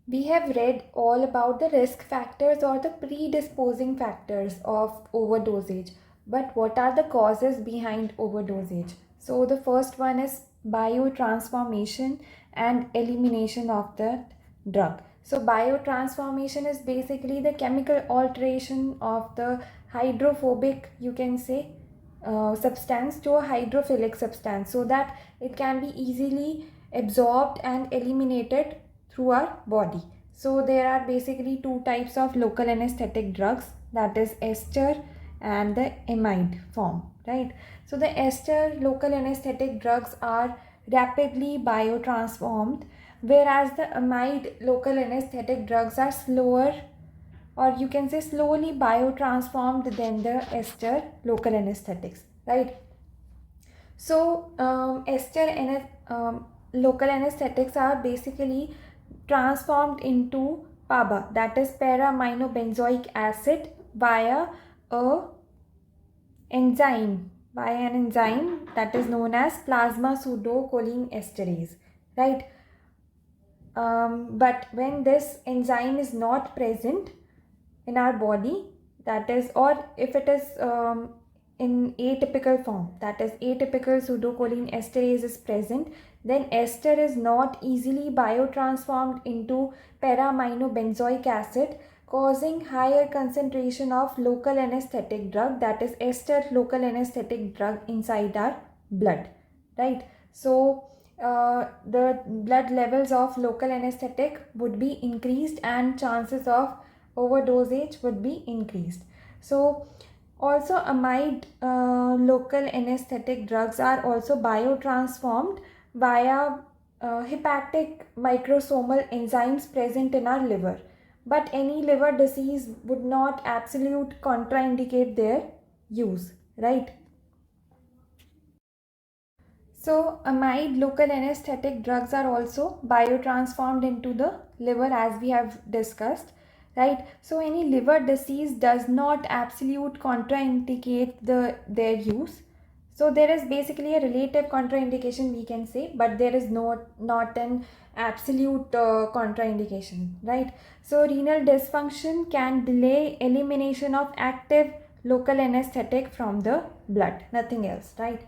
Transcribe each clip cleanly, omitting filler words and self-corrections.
We have read all about the risk factors or the predisposing factors of overdosage. But what are the causes behind overdosage? So, the first one is biotransformation and elimination of the drug. So, biotransformation is basically the chemical alteration of the hydrophobic, you can say, substance to a hydrophilic substance so that it can be easily absorbed and eliminated through our body. So there are basically two types of local anesthetic drugs, that is ester and the amide form, right? So the ester local anesthetic drugs are rapidly biotransformed, whereas the amide local anesthetic drugs are slower, or you can say slowly biotransformed than the ester local anesthetics, right? So ester and local anesthetics are basically transformed into PABA, that is para-aminobenzoic acid, via a enzyme, by an enzyme that is known as plasma pseudocholine esterase, right? But when this enzyme is not present in our body, that is, or if it is in atypical form, that is atypical pseudocholine esterase is present, then ester is not easily biotransformed into para-aminobenzoic acid, causing higher concentration of local anesthetic drug, that is ester local anesthetic drug, inside our blood, right? So the blood levels of local anesthetic would be increased and chances of overdosage would be increased. So also amide local anesthetic drugs are also biotransformed via hepatic microsomal enzymes present in our liver, but any liver disease would not absolute contraindicate their use, right? So amide local anesthetic drugs are also biotransformed into the liver, as we have discussed, right? So any liver disease does not absolute contraindicate their use. So there is basically a relative contraindication, we can say, but there is not an absolute contraindication, right? So renal dysfunction can delay elimination of active local anesthetic from the blood, nothing else, right?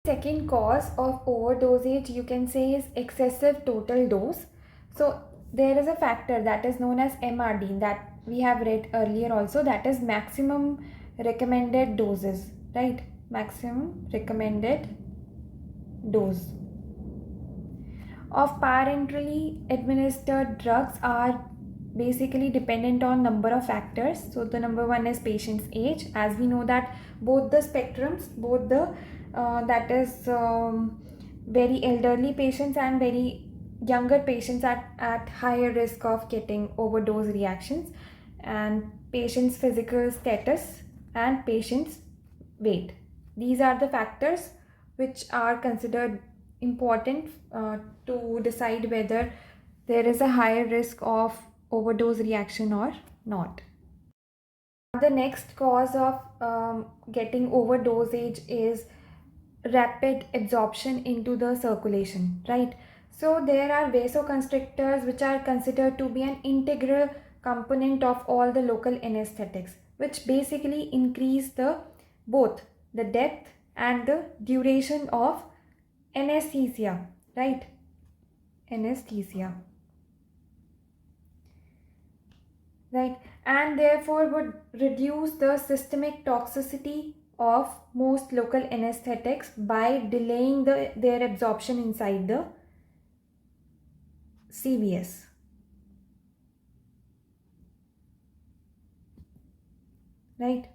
Second cause of overdosage, you can say, is excessive total dose. So there is a factor that is known as MRD, that we have read earlier also, that is maximum recommended doses, right? Maximum recommended dose of parenterally administered drugs are basically dependent on number of factors. So the number one is patient's age, as we know that both the spectrums, both the that is very elderly patients and very younger patients are at higher risk of getting overdose reactions, and patient's physical status and patient's weight, these are the factors which are considered important to decide whether there is a higher risk of overdose reaction or not. The next cause of getting overdosage is rapid absorption into the circulation, right? So there are vasoconstrictors which are considered to be an integral component of all the local anesthetics, which basically increase the both the depth and the duration of anesthesia, right? Anesthesia, right? And therefore would reduce the systemic toxicity of most local anesthetics by delaying their absorption inside the CVS, right?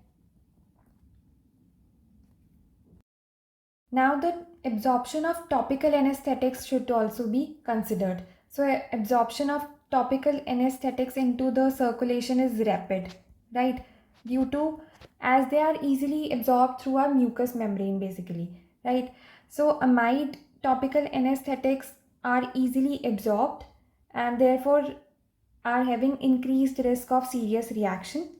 Now the absorption of topical anesthetics should also be considered. So absorption of topical anesthetics into the circulation is rapid, right? Due to, as they are easily absorbed through our mucous membrane basically, right? So amide topical anesthetics are easily absorbed and therefore are having increased risk of serious reaction,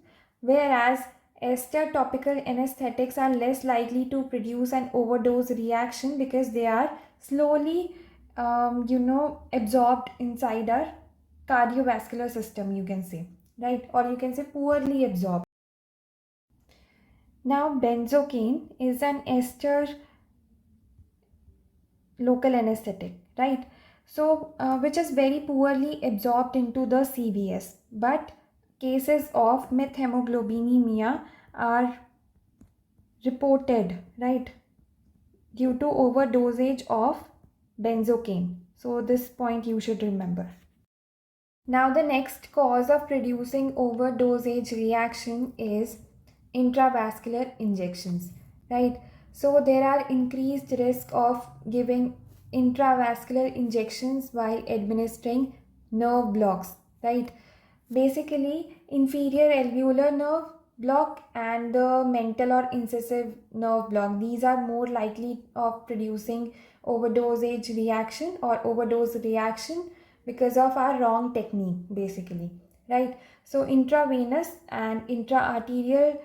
whereas ester topical anesthetics are less likely to produce an overdose reaction because they are slowly absorbed inside our cardiovascular system, you can say, right? Or you can say poorly absorbed. Now, benzocaine is an ester local anesthetic, right? So, which is very poorly absorbed into the CVS. But cases of methemoglobinemia are reported, right, due to overdosage of benzocaine. So, this point you should remember. Now, the next cause of producing overdosage reaction is intravascular injections, right? So, there are increased risk of giving intravascular injections while administering nerve blocks, right? Basically, inferior alveolar nerve block and the mental or incisive nerve block, these are more likely of producing overdosage reaction or overdose reaction because of our wrong technique, basically, right? So intravenous and intraarterial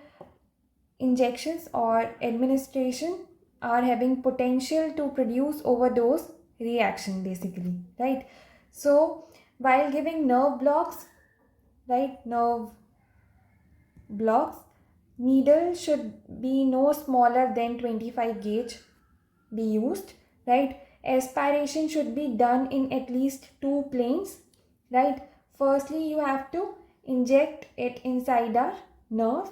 injections or administration are having potential to produce overdose reaction, basically, right? So while giving nerve blocks, right, nerve blocks, needle should be no smaller than 25 gauge be used, right? Aspiration should be done in at least two planes, right? Firstly, you have to inject it inside our nerve,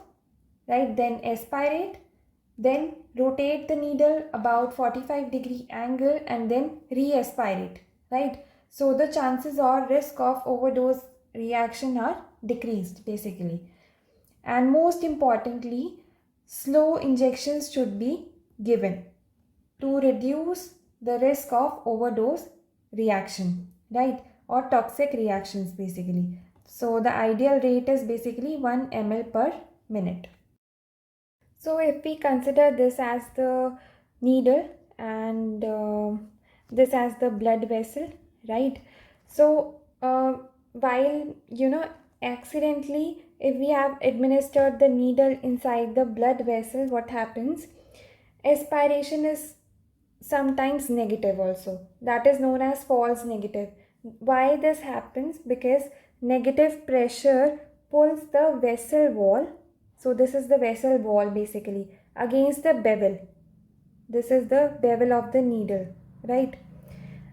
right? Then aspirate, then rotate the needle about 45-degree angle and then re-aspirate, right? So the chances or risk of overdose reaction are decreased, basically. And most importantly, slow injections should be given to reduce the risk of overdose reaction, right? Or toxic reactions, basically. So the ideal rate is basically 1 ml per minute. So if we consider this as the needle and this as the blood vessel, right? So while accidentally, if we have administered the needle inside the blood vessel, what happens? Aspiration is sometimes negative also. That is known as false negative. Why this happens? Because negative pressure pulls the vessel wall. So this is the vessel wall, basically, against the bevel. This is the bevel of the needle, right?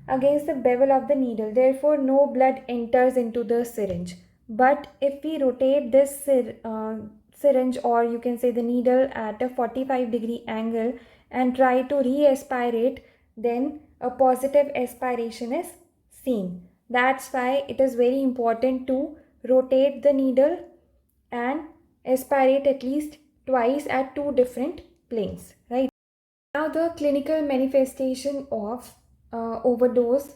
Against the bevel of the needle. Therefore, no blood enters into the syringe. But if we rotate this syringe, or you can say the needle, at a 45-degree angle and try to re-aspirate, then a positive aspiration is seen. That's why it is very important to rotate the needle and aspirate at least twice at two different planes, right? Now, the clinical manifestation of overdose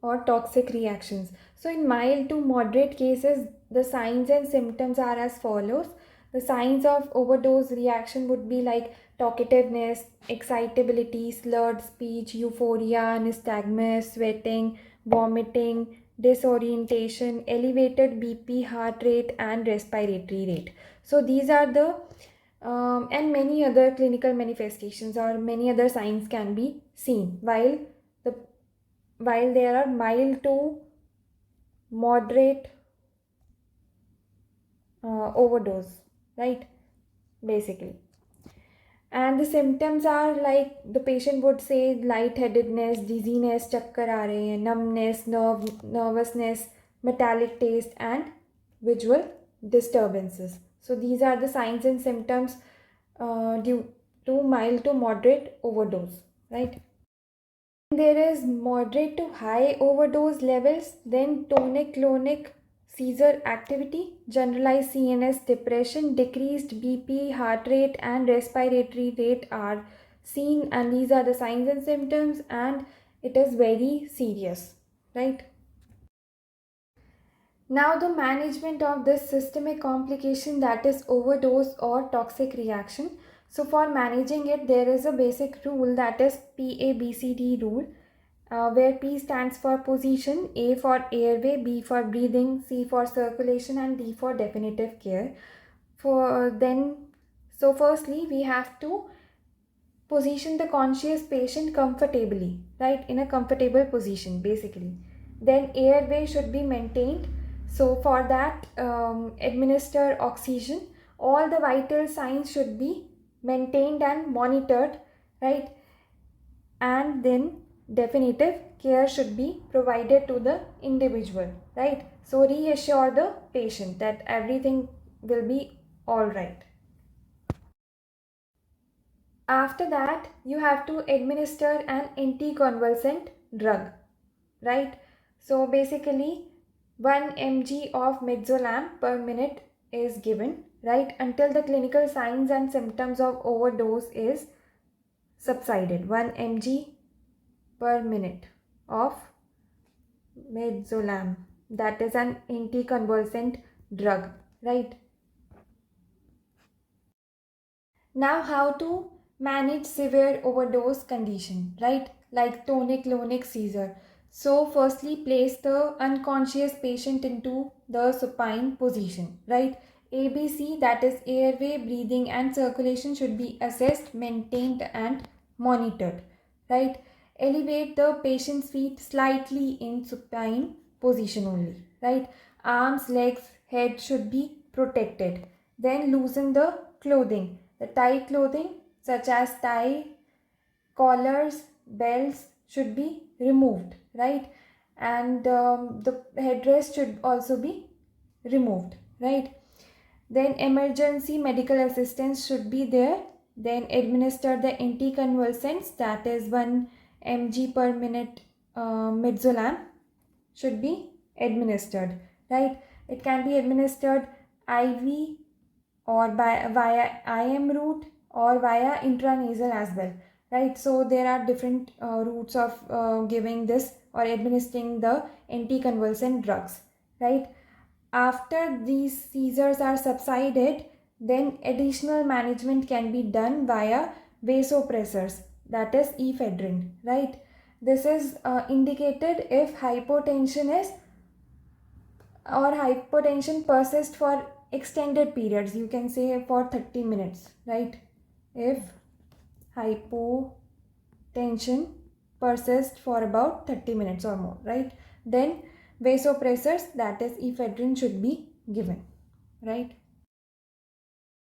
or toxic reactions. So, in mild to moderate cases, the signs and symptoms are as follows. The signs of overdose reaction would be like talkativeness, excitability, slurred speech, euphoria, nystagmus, sweating, vomiting, disorientation, elevated BP, heart rate, and respiratory rate. So, these are the and many other clinical manifestations or many other signs can be seen the while there are mild to moderate overdose, right? Basically. And the symptoms are like the patient would say lightheadedness, dizziness, chakkar aa rahe hain, numbness, nervousness, metallic taste, and visual disturbances. So these are the signs and symptoms due to mild to moderate overdose, right? There is moderate to high overdose levels, then tonic-clonic seizure activity, generalized CNS depression, decreased BP, heart rate, and respiratory rate are seen, and these are the signs and symptoms, and it is very serious, right? Now, the management of this systemic complication, that is overdose or toxic reaction. So, for managing it, there is a basic rule, that is PABCD rule, where P stands for position, A for airway, B for breathing, C for circulation, and D for definitive care. So firstly, we have to position the conscious patient comfortably, right, in a comfortable position, basically. Then airway should be maintained. So for that, administer oxygen. All the vital signs should be maintained and monitored, right? And then definitive care should be provided to the individual, right? So reassure the patient that everything will be all right. After that, you have to administer an anticonvulsant drug, right? So basically 1 mg of midazolam per minute is given, right, until the clinical signs and symptoms of overdose is subsided. 1 mg per minute of midazolam, that is an anticonvulsant drug, right? Now, how to manage severe overdose condition, right? Like tonic-clonic seizure. So, firstly, place the unconscious patient into the supine position, right? ABC, that is airway, breathing, and circulation, should be assessed, maintained, and monitored, right? Elevate the patient's feet slightly in supine position only, right? Arms, legs, head should be protected. Then loosen the clothing. The tie clothing such as tie, collars, belts should be removed, right? And the headrest should also be removed, right? Then emergency medical assistance should be there. Then administer the anticonvulsants, that is 1 mg per minute midazolam should be administered, right? It can be administered IV or via IM route or via intranasal as well, right? So there are different routes of giving this or administering the anticonvulsant drugs, right? After these seizures are subsided, then additional management can be done via vasopressors, that is ephedrine, right? This is indicated if hypotension is or hypotension persists for extended periods, you can say for 30 minutes, right? If hypotension persists for about 30 minutes or more, right, then vasopressors, that is ephedrine, should be given, right?